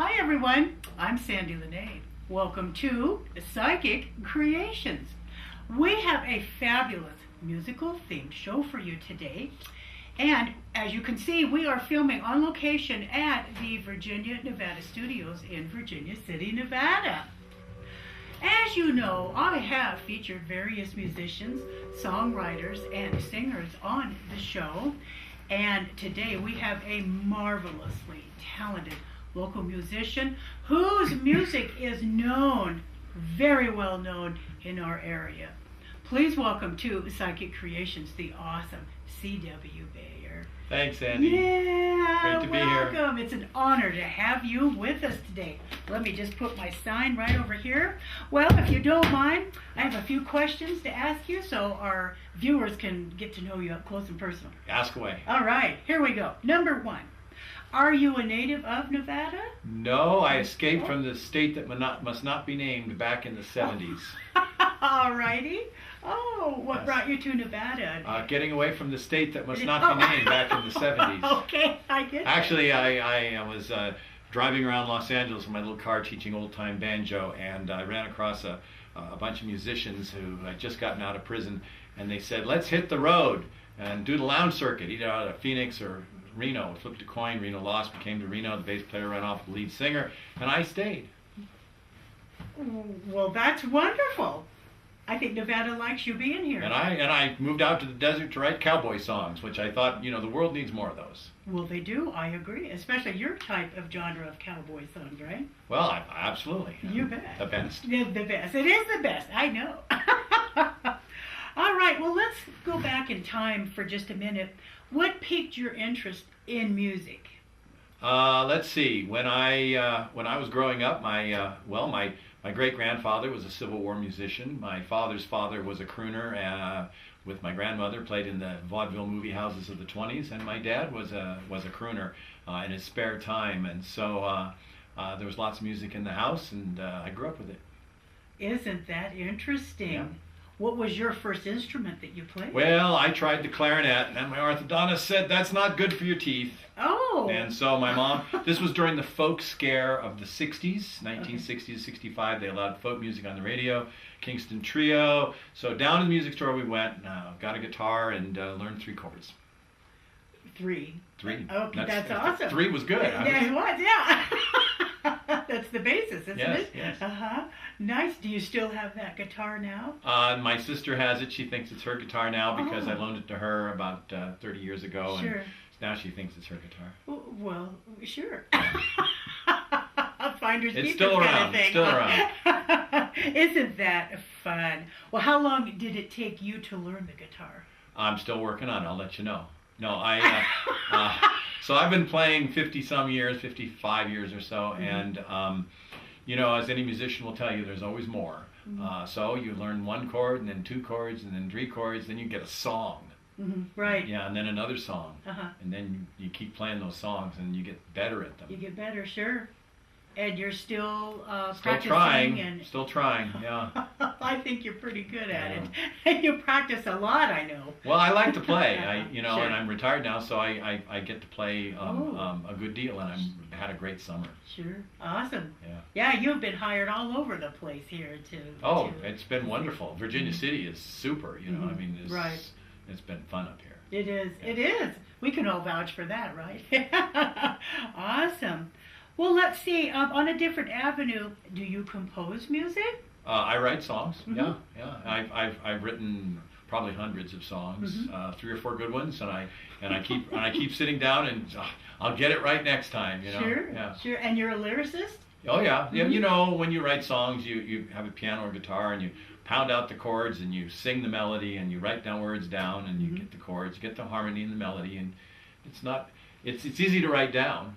Hi everyone, I'm Sandie La Nae. Welcome to Psychic Creations. We have a fabulous musical themed show for you today. And as you can see, we are filming on location at the Virginia, Nevada studios in Virginia City, Nevada. As you know, I have featured various musicians, songwriters, and singers on the show. And today we have a marvelously talented local musician whose music is known, very well known in our area. Please welcome to Psychic Creations, the awesome C.W. Bayer. Thanks, Andy. Yeah, Great to be here. welcome. It's an honor to have you with us today. Let me just put my sign right over here. Well, if you don't mind, I have a few questions to ask you so our viewers can get to know you up close and personal. Ask away. All right, here we go. Number one, are you a native of Nevada? No, I escaped from the state that must not be named back in the 70s. All righty. Oh, what Yes. brought you to Nevada? Getting away from the state that must not be named back in the 70s. Okay, I get Actually, I was driving around Los Angeles in my little car teaching old-time banjo, and I ran across a bunch of musicians who had just gotten out of prison, and they said, let's hit the road and do the lounge circuit, either out of Phoenix or Reno. Flipped a coin, Reno lost, became to Reno, the bass player ran off with the lead singer, and I stayed. Well, that's wonderful. I think Nevada likes you being here. And I moved out to the desert to write cowboy songs, which I thought, the world needs more of those. Well, they do. I agree. Especially your type of genre of cowboy songs, right? Well, absolutely. You bet. The best. The best. It is the best. I know. All right. Well, let's go back in time for just a minute. What piqued your interest in music? Let's see. When I was growing up, my great-grandfather was a Civil War musician. My father's father was a crooner with my grandmother, played in the vaudeville movie houses of the 20s, and my dad was a crooner in his spare time. And so there was lots of music in the house, and I grew up with it. Isn't that interesting? Yeah. What was your first instrument that you played? Well, I tried the clarinet, and my orthodontist said, that's not good for your teeth. Oh! And so my mom, this was during the folk scare of the 60s, 1960 to 65. They allowed folk music on the radio, Kingston Trio. So down to the music store we went, got a guitar, and learned 3 chords. Three. Okay, that's awesome. 3 was good. Yeah, it was, yeah. That's the basis, isn't Yes, it? yes. Uh-huh. Nice. Do you still have that guitar now? My sister has it. She thinks it's her guitar now because I Oh. loaned it to her about 30 years ago. Sure. And now she thinks it's her guitar. Well, sure. Finders It's keepers still kind around. of thing. Still around. Isn't that fun? Well, how long did it take you to learn the guitar? I'm still working on it. I'll let you know. No, so I've been playing 50-some years, 55 years or so, and as any musician will tell you, there's always more. So you learn 1 chord, and then 2 chords, and then 3 chords, then you get a song. Right. Yeah, and then another song. Uh-huh. And then you keep playing those songs, and you get better at them. You get better, sure. And you're still Still practicing. trying. And Still trying, yeah. I think you're pretty good at it. And you practice a lot, I know. Well, I like to play, Sure. and I'm retired now, so I get to play a good deal, and I had a great summer. Sure. Awesome. Yeah. Yeah, you've been hired all over the place here to It's been wonderful. Virginia City is super, I mean, Right. It's been fun up here. It is. Yeah. It is. We can all vouch for that, right? Awesome. Well, let's see. On a different avenue, do you compose music? I write songs. Yeah. I've written probably hundreds of songs, 3 or 4 good ones, and I keep sitting down and I'll get it right next time. Sure. Yeah. Sure. And you're a lyricist? Oh yeah. Yeah. When you write songs, you have a piano or guitar, and you pound out the chords, and you sing the melody, and you write down words down, and you get the chords, you get the harmony and the melody, and it's easy to write down.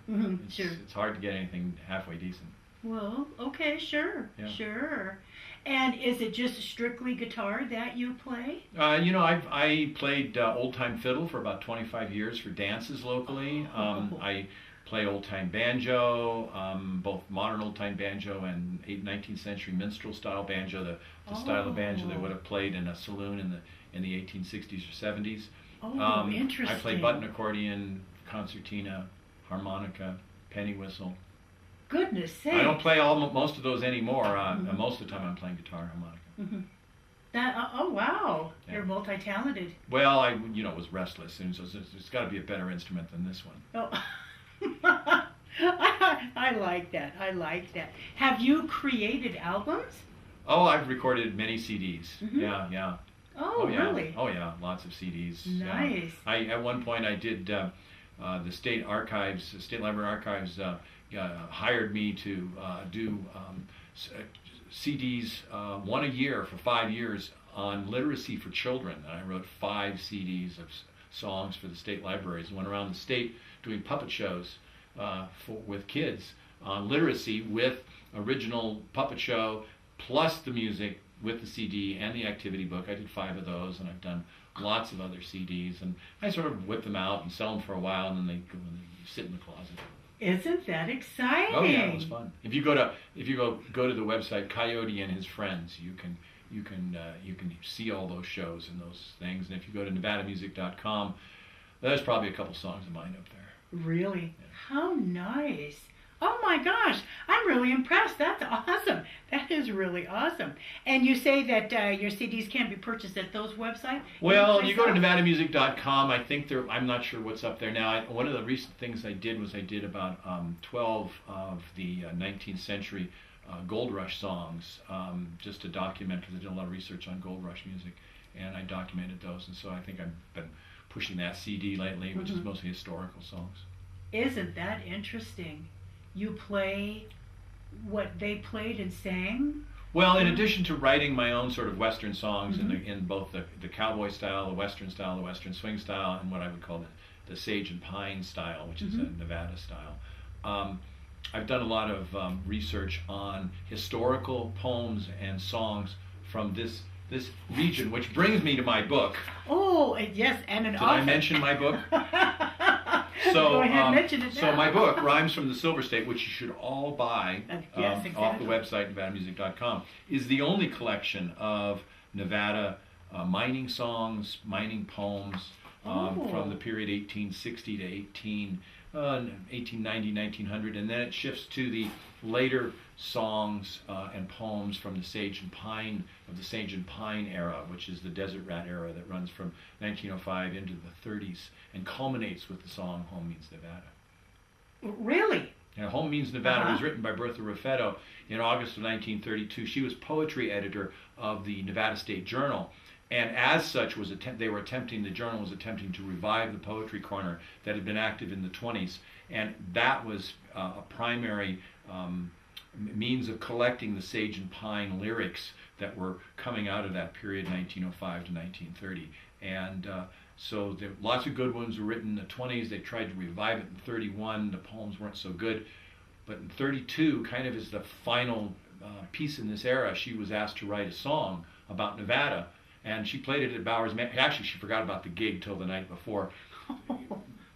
Sure. It's hard to get anything halfway decent. Well, okay, sure. Yeah. Sure. And is it just strictly guitar that you play? I played old-time fiddle for about 25 years for dances locally. I play old-time banjo, both modern old-time banjo and 19th century minstrel style banjo, the style of banjo they would have played in a saloon in the 1860s or 70s. Interesting. I play button accordion, concertina, harmonica, penny whistle. goodness sakes. I don't play most of those anymore. Most of the time I'm playing guitar and harmonica. Mm-hmm. Oh wow, Yeah. you're multi-talented. Well, I was restless, and so it's got to be a better instrument than this one. Oh. I like that. I like that. Have you created albums? Oh, I've recorded many CDs. Mm-hmm. Yeah. Oh, yeah. really? Oh, yeah, lots of CDs. Nice. Yeah. At one point I did the State Library Archives hired me to do CDs, one a year for 5 years on literacy for children. And I wrote 5 CDs of songs for the state libraries and went around the state doing puppet shows with kids on literacy with original puppet show plus the music with the CD and the activity book. I did 5 of those, and I've done lots of other CDs, and I sort of whip them out and sell them for a while, and then they sit in the closet. Isn't that exciting? Oh yeah, it was fun. If you go to the website Coyote and His Friends, you can see all those shows and those things. And if you go to nevadamusic.com, there's probably a couple songs of mine up there. Really? Yeah. How nice. Oh my gosh, I'm really impressed. That's awesome. That is really awesome. And you say that your CDs can be purchased at those websites? Well, you go to nevadamusic.com. I think I'm not sure what's up there now. One of the recent things I did was I did about 12 of the 19th century Gold Rush songs, just to document, because I did a lot of research on Gold Rush music, and I documented those. And so I think I've been pushing that CD lately, which is mostly historical songs. Isn't that interesting? You play what they played and sang? Well, in addition to writing my own sort of Western songs in both the cowboy style, the Western swing style, and what I would call the sage and pine style, which is a Nevada style, I've done a lot of research on historical poems and songs from this region, which brings me to my book. Oh, yes, and an Did I mention my book? So, go ahead, mention it now. So my book, Rhymes from the Silver State, which you should all buy yes, exactly. off the website, nevadamusic.com, is the only collection of Nevada mining songs, mining poems from the period 1860 to 1890, 1900, and then it shifts to the later songs and poems from the Sage and Pine era, which is the Desert Rat era that runs from 1905 into the 30s and culminates with the song Home Means Nevada. Really? Now, Home Means Nevada was written by Bertha Raffetto in August of 1932. She was poetry editor of the Nevada State Journal, and as such the journal was attempting to revive the poetry corner that had been active in the 20s, and that was a primary means of collecting the Sage and Pine lyrics that were coming out of that period, 1905 to 1930. And so lots of good ones were written in the 20s. They tried to revive it in 31. The poems weren't so good. But in 32, kind of as the final piece in this era, she was asked to write a song about Nevada. And she played it at Bowers Mansion. Actually, she forgot about the gig till the night before.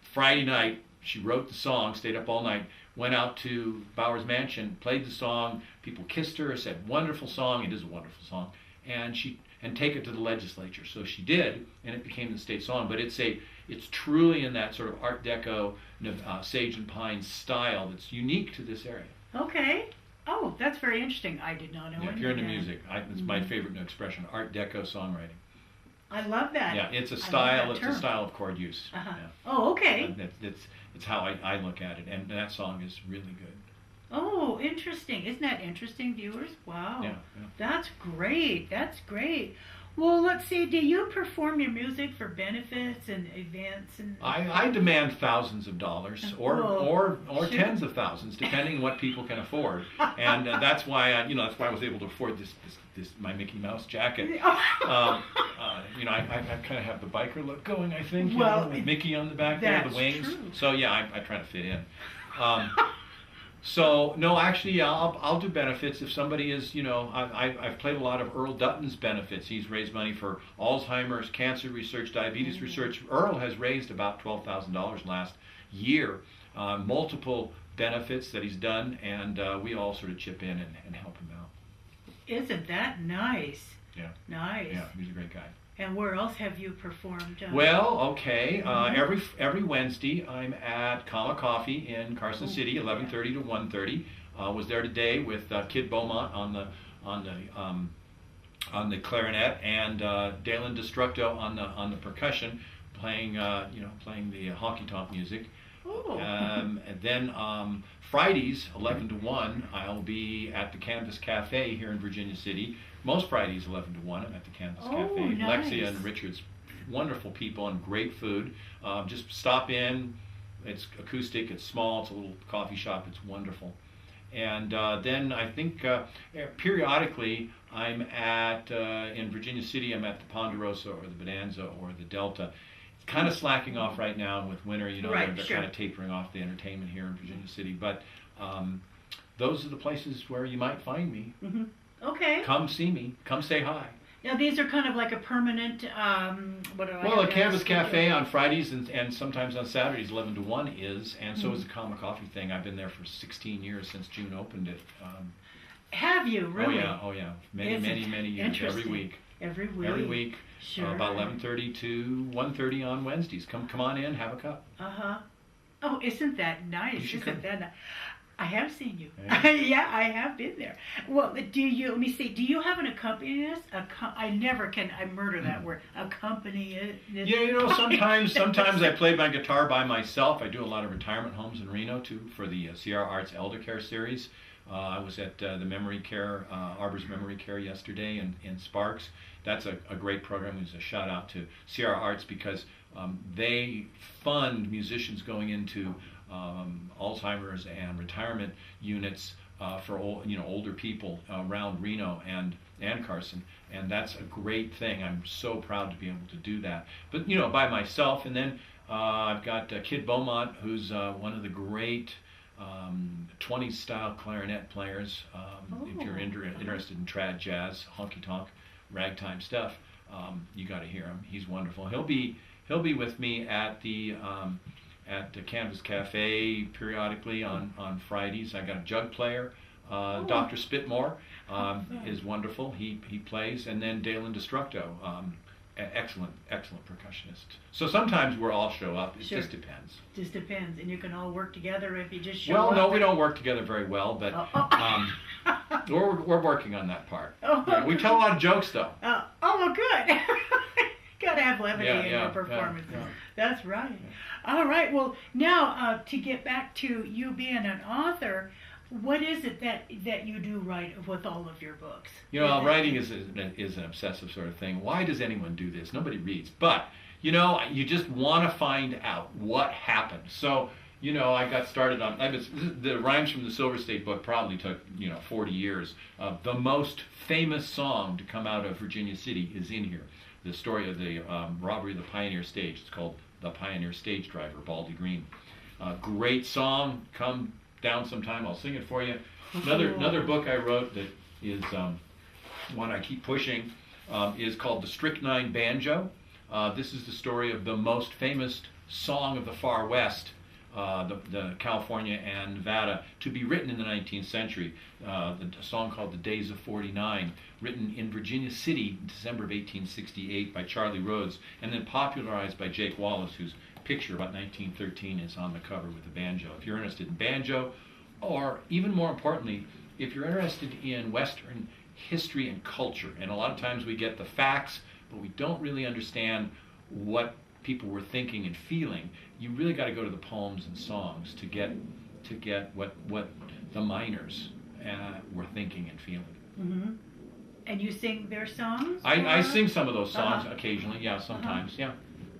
Friday night, she wrote the song, stayed up all night, went out to Bowers Mansion, played the song. People kissed her, said, "Wonderful song." It is a wonderful song. And take it to the legislature. So she did, and it became the state song. But it's truly in that sort of Art Deco, Sage and Pine style that's unique to this area. Okay. Oh, that's very interesting. I did not know. Yeah, if you're into music, it's my favorite new expression: Art Deco songwriting. I love that. Yeah, it's a style. It's a style of chord use. Uh-huh. Yeah. Oh, okay. It's how I look at it, and that song is really good. Oh, interesting. Isn't that interesting, viewers? Wow. Yeah. That's great. That's great. Well, let's see. Do you perform your music for benefits and events? And I demand thousands of dollars, or sure. tens of thousands, depending on what people can afford. And that's why I was able to afford this my Mickey Mouse jacket. I kind of have the biker look going, I think. With Mickey on the back there, the wings. True. So yeah, I try to fit in. So no, actually, yeah, I'll do benefits if somebody is, I've played a lot of Earl Dutton's benefits. He's raised money for Alzheimer's, cancer research, diabetes research. Earl has raised about $12,000 last year, multiple benefits that he's done, and we all sort of chip in and help him out. Isn't that nice? Yeah. Nice. Yeah, he's a great guy. And where else have you performed? Well, okay. Every Wednesday, I'm at Kama Coffee in Carson City, 11:30 to 1:30. Was there today with Kid Beaumont on the clarinet and Dalen Destructo on the percussion, playing playing the honky tonk music. Oh. And then Fridays, 11 to 1, I'll be at the Canvas Cafe here in Virginia City. Most Fridays, 11 to 1, I'm at the Canvas Cafe. Nice. Lexia and Richard's wonderful people and great food. Just stop in. It's acoustic, it's small, it's a little coffee shop, it's wonderful. And then I think periodically I'm at, in Virginia City, I'm at the Ponderosa or the Bonanza or the Delta. Kind of slacking off right now with winter, Right, they're sure. kind of tapering off the entertainment here in Virginia City. But those are the places where you might find me. Mm-hmm. Okay. Come see me. Come say hi. Now these are kind of like a permanent. Well, the Canvas Cafe on Fridays and sometimes on Saturdays, 11 to 1 is, and so is the Common Coffee thing. I've been there for 16 years since June opened it. Have you really? Oh yeah. Many years. Every week. Every week. Sure. About 11:30 to 1:30 on Wednesdays. Come on in, have a cup. Oh, isn't that nice? You should come. That nice? I have seen you. Yeah. Yeah, I have been there. Well, let me see, do you have an accompanist? I murder that word. Accompanist. Yeah, sometimes I played my guitar by myself. I do a lot of retirement homes in Reno too for the Sierra Arts Elder Care Series. I was at the Memory Care, Arbor's Memory Care yesterday in Sparks. That's a great program. It's a shout out to Sierra Arts because they fund musicians going into Alzheimer's and retirement units for older people around Reno and Carson, and that's a great thing. I'm so proud to be able to do that. But by myself, and then I've got Kid Beaumont, who's one of the great 20s style clarinet players. If you're interested in trad jazz, honky tonk, ragtime stuff, you got to hear him. He's wonderful. He'll be with me at the Canvas Cafe periodically on Fridays. I got a jug player, Dr. Spitmore is wonderful. He plays, and then Dalen Destructo, excellent percussionist. So sometimes we'll all show up. It Sure. just depends. Just depends, and you can all work together if you just show Well, up. no, we don't work together very well, but we're working on that part. Yeah, we tell a lot of jokes though. Well, good. Gotta have levity in Yeah, your performances. yeah. That's right. All right. Well, now to get back to you being an author, what is it that you do write with all of your books? Writing is an obsessive sort of thing. Why does anyone do this? Nobody reads, but you just want to find out what happened. So I got started on the Rhymes from the Silver State book. Probably took 40 years. The most famous song to come out of Virginia City is in here. The story of the robbery of the Pioneer Stage. It's called The Pioneer Stage Driver, Baldy Green. Great song. Come down sometime, I'll sing it for you. Another book I wrote that is one I keep pushing is called The Strychnine Banjo. This is the story of the most famous song of the Far West, the California and Nevada, to be written in the 19th century. A song called The Days of 49, written in Virginia City in December of 1868 by Charlie Rhodes, and then popularized by Jake Wallace, whose picture about 1913 is on the cover with the banjo. If you're interested in banjo, or even more importantly, if you're interested in Western history and culture, and a lot of times we get the facts, but we don't really understand what people were thinking and feeling, you really got to go to the poems and songs to get what the miners were thinking and feeling. Mm-hmm. And you sing their songs? I sing some of those songs occasionally, yeah, sometimes, yeah.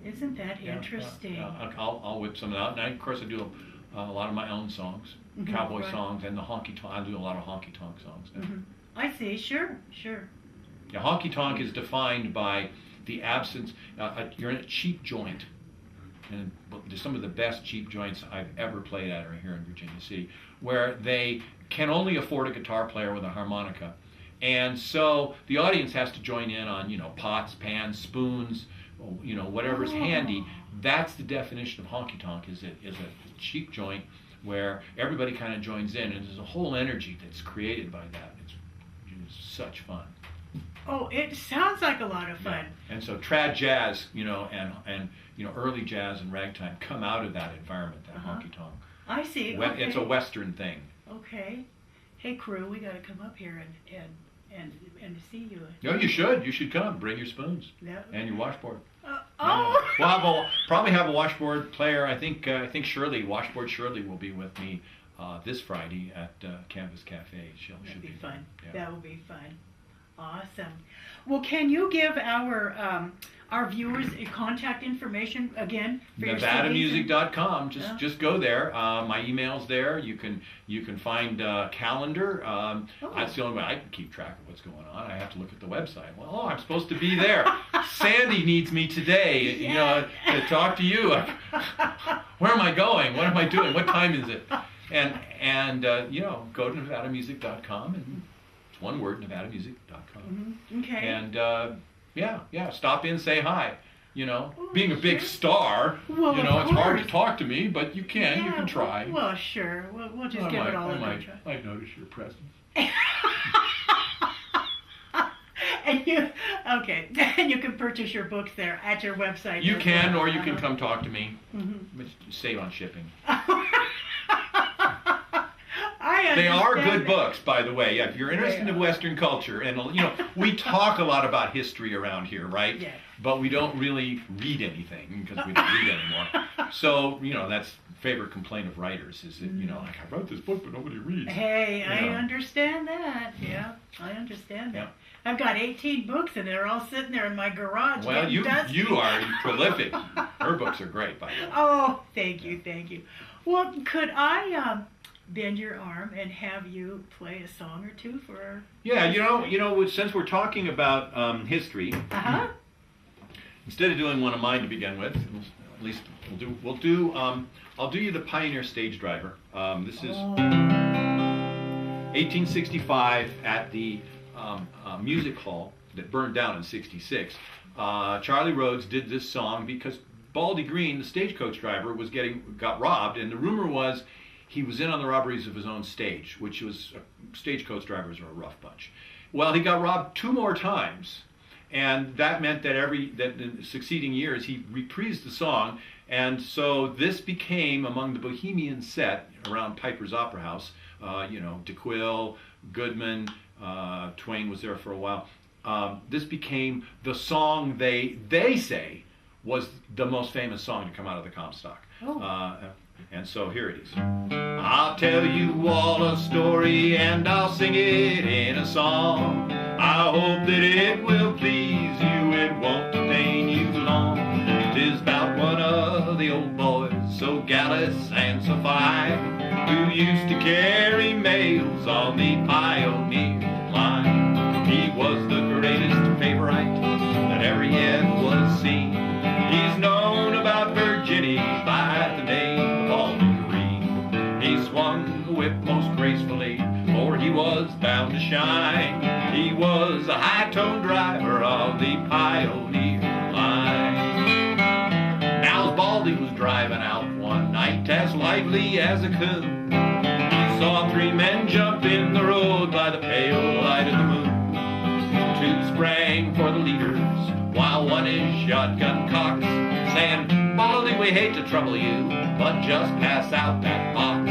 Isn't that interesting? Yeah. I'll whip some out, and of course I do a lot of my own songs, cowboy songs, and the honky tonk. I do a lot of honky tonk songs now. Mm-hmm. I see. Sure. Yeah, honky tonk is defined by the absence. You're in a cheap joint, and some of the best cheap joints I've ever played at are here in Virginia City, where they can only afford a guitar player with a harmonica, and so the audience has to join in on pots, pans, spoons, whatever's handy. That's the definition of honky tonk. Is a cheap joint where everybody kind of joins in, and there's a whole energy that's created by that. It's such fun. Oh, it sounds like a lot of fun. Yeah. And so trad jazz, and early jazz and ragtime come out of that environment, that honky tonk. I see. Okay. It's a Western thing. Okay. hey crew, we got to come up here and see you. No, you should. You should come. Bring your spoons That, and your washboard. oh. We'll probably have a washboard player. I think Shirley, Washboard Shirley, will be with me this Friday at Canvas Cafe. That'll be fun. Yeah. That will be fun. Awesome. Well, can you give our viewers contact information again for your CDs? NevadaMusic.com. Just go there. My email's there. You can find calendar. That's the only way I can keep track of what's going on. I have to look at the website. Well, I'm supposed to be there. Sandie needs me today. You know, to talk to you. Where am I going? What am I doing? What time is it? And you know, go to NevadaMusic.com, and it's one word, NevadaMusic.com. Mm-hmm. Okay. And yeah, stop in, say hi. You know, being a big star, well, you know, it's hard to talk to me, but you can try. Well, sure. We'll just give it all a try. I notice your presence. And you can purchase your books there at your website. You can, or you can come talk to me. Mm-hmm. Save on shipping. They are good books, by the way. If you're interested in Western culture, and you know, we talk a lot about history around here, right? Yes. But we don't really read anything because we don't read anymore. So you know, that's favorite complaint of writers is that, you know, like, I wrote this book but nobody reads. Hey, you I know. understand that. Yeah, I understand that. Yeah. I've got 18 books and they're all sitting there in my garage. Well, you are prolific. Her books are great, by the way. Oh, thank you. Well, could I bend your arm and have you play a song or two for our... Yeah, you know, since we're talking about history, instead of doing one of mine to begin with, at least I'll do you the Pioneer Stage Driver. This is 1865 at the music hall that burned down in '66. Charlie Rhodes did this song because Baldy Green, the stagecoach driver, got robbed, and the rumor was he was in on the robberies of his own stage, which was stagecoach drivers are a rough bunch. Well, he got robbed 2 more times, and that meant that in succeeding years he reprised the song, and so this became among the Bohemian set around Piper's Opera House. DeQuille, Goodman, Twain was there for a while. This became the song they say was the most famous song to come out of the Comstock. And so here it is. I'll tell you all a story and I'll sing it in a song. I hope that it will please you, it won't detain you long. 'Tis about one of the old boys, so gallus and so fine, who used to carry mails on the pioneer line. He was the greatest favorite that ever yet was seen. He's known about Virginia by the name of Baldy Green. He swung the whip most gracefully, for he was bound to shine. He was a high-toned driver of the pioneer line. Now as Baldy was driving out one night as lively as a coon, he saw 3 men jump in the road by the pale light of the moon. 2 sprang for the leaders, while one his shotgun cocked, saying, Baldy, we hate to trouble you, but just pass out that box.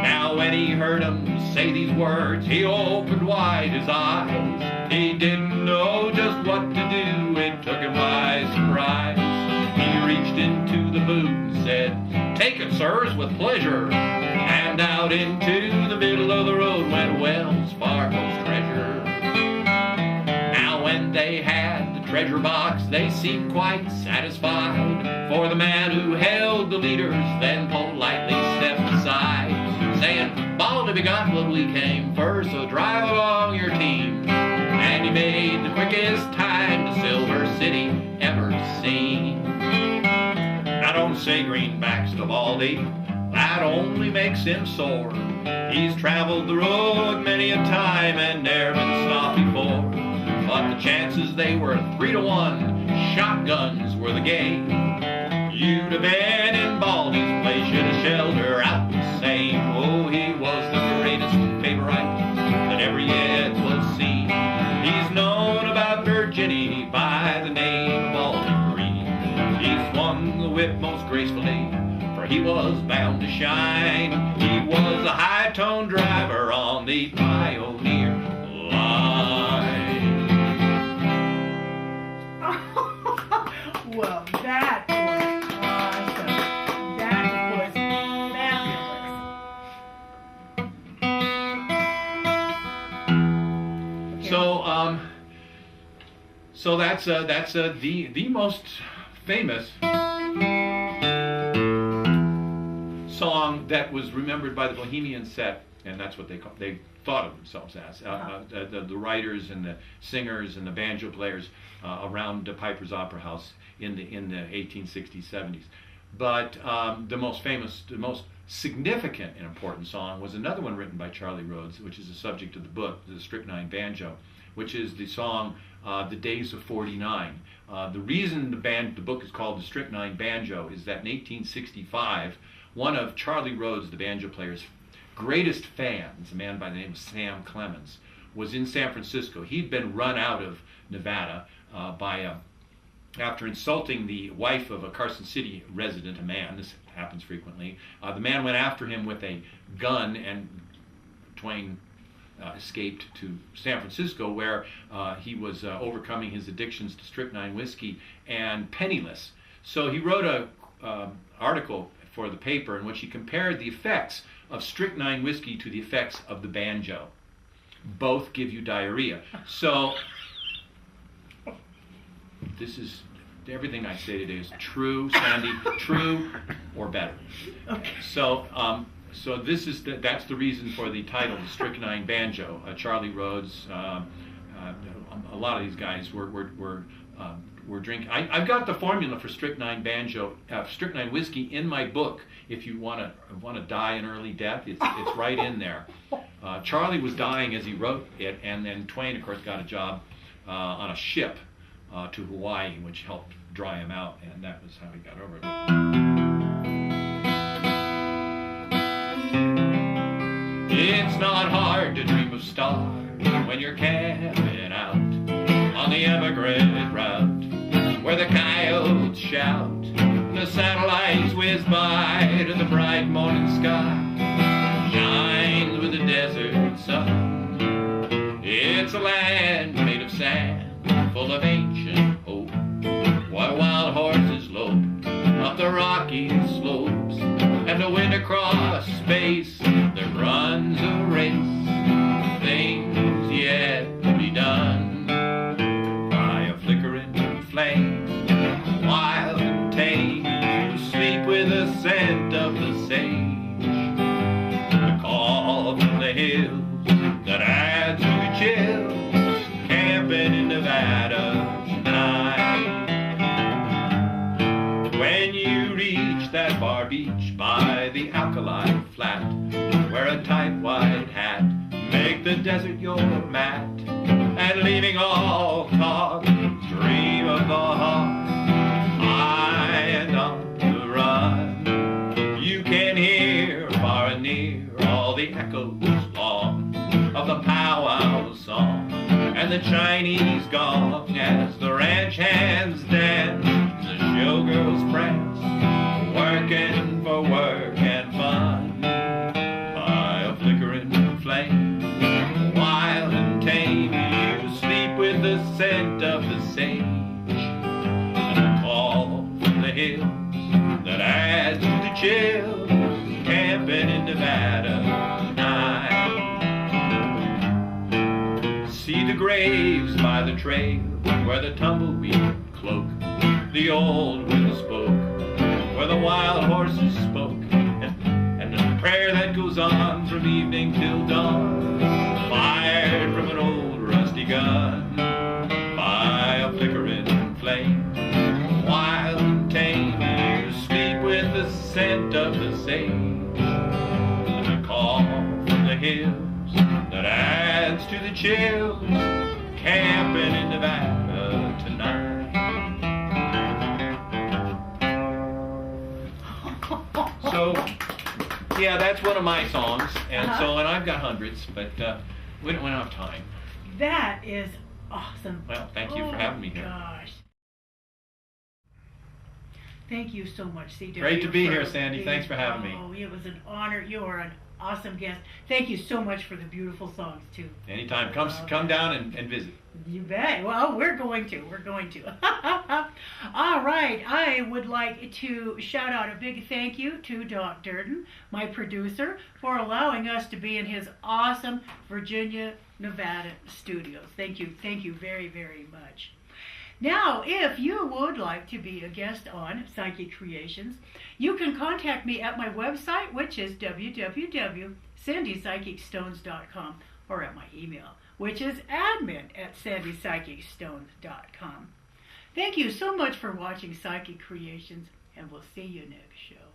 Now when he heard him say these words, he opened wide his eyes. He didn't know just what to do, it took him by surprise. He reached into the boot and said, take it, sirs, with pleasure. And out into the middle of the road went Wells Fargo's treasure. Now when they had the treasure box, they seemed quite satisfied, for the man who held the leaders then politely stepped aside, saying, Baldy, we got what we came for, so drive along your team. And he made the quickest time to Silver City ever seen. Now don't say greenbacks to Baldy, that only makes him sore. He's traveled the road many a time and never been stopped before. But the chances they were 3 to 1, shotguns were the game. You'd have been in Baldy's place, should have shelled her out the same. Oh, he was the greatest favorite that ever yet was seen. He's known about Virginia by the name of Baldy Green. He swung the whip most gracefully, for he was was bound to shine. He was a high-tone driver on the Pioneer line. Well, that was awesome. That was fabulous. So that's the most famous song that was remembered by the Bohemian Set, and that's what they thought of themselves as. The writers and the singers and the banjo players around Piper's Opera House in the 1860s, 70s. But the most famous, the most significant and important song was another one written by Charlie Rhodes, which is the subject of the book, the Strychnine Banjo, which is the song The Days of 49. The reason the book is called the Strychnine Banjo is that in 1865, one of Charlie Rhodes, the banjo player's greatest fans, a man by the name of Sam Clemens, was in San Francisco. He'd been run out of Nevada after insulting the wife of a Carson City resident, a man. This happens frequently. The man went after him with a gun, and Twain escaped to San Francisco, where he was overcoming his addictions to strychnine whiskey and penniless. So he wrote an article for the paper in which he compared the effects of strychnine whiskey to the effects of the banjo. Both give you diarrhea. So this is everything I say today is true, Sandy, true or better. Okay. So that's the reason for the title, the Strychnine Banjo. Charlie Rhodes, a lot of these guys were drinking. I've got the formula for strychnine banjo, strychnine whiskey in my book. If you want to die an early death, it's right in there. Charlie was dying as he wrote it, and then Twain, of course, got a job on a ship to Hawaii, which helped dry him out, and that was how he got over it. It's not hard to dream of stars when you're camping out on the Evergrande route, where the coyotes shout, the satellites whiz by to the bright morning sky, shines with the desert sun. It's a land made of sand, full of ancient hope, while wild horses lope up the rocky slopes, and the wind across space that runs a race, things yet to be done by a flickering flame, wild and tame, to sleep with the scent of the sage, the call from the hills that adds to the chills, camping in Nevada tonight. When you reach that bar beach by the alkali flat, wear a tight white hat, make the desert your mat, and leaving all talk, dream of the heart, high and on the run. You can hear far and near all the echoes long of the powwow song and the Chinese gong as the ranch hands dance, the showgirls prance, working for work and fun by a flickering flame, wild and tame, you sleep with the scent of the sage, and a call from the hills that adds to the chills, camping in Nevada tonight. See the graves by the trail where the tumbleweed cloak, the old wind spoke, where the wild horses spoke, and the prayer that goes on from evening till dawn, fired from an old rusty gun by a flickering flame, wild and tame, you sleep with the scent of the sage, and a call from the hills that adds to the chills, camping in Nevada tonight. So, yeah, that's one of my songs, and and I've got hundreds, but we don't have time. That is awesome. Well, thank you for having me here. Gosh. Thank you so much, CW. Great to be here, Sandie. Thanks for having me. Oh, it was an honor. You are an awesome guest. Thank you so much for the beautiful songs, too. Anytime. Come down and visit. You bet. Well, we're going to. All right. I would like to shout out a big thank you to Doc Durden, my producer, for allowing us to be in his awesome Virginia, Nevada studios. Thank you. Thank you very, very much. Now, if you would like to be a guest on Psychic Creations, you can contact me at my website, which is www.sandypsychicstones.com, or at my email, which is admin@sandypsychicstones.com. Thank you so much for watching Psychic Creations, and we'll see you next show.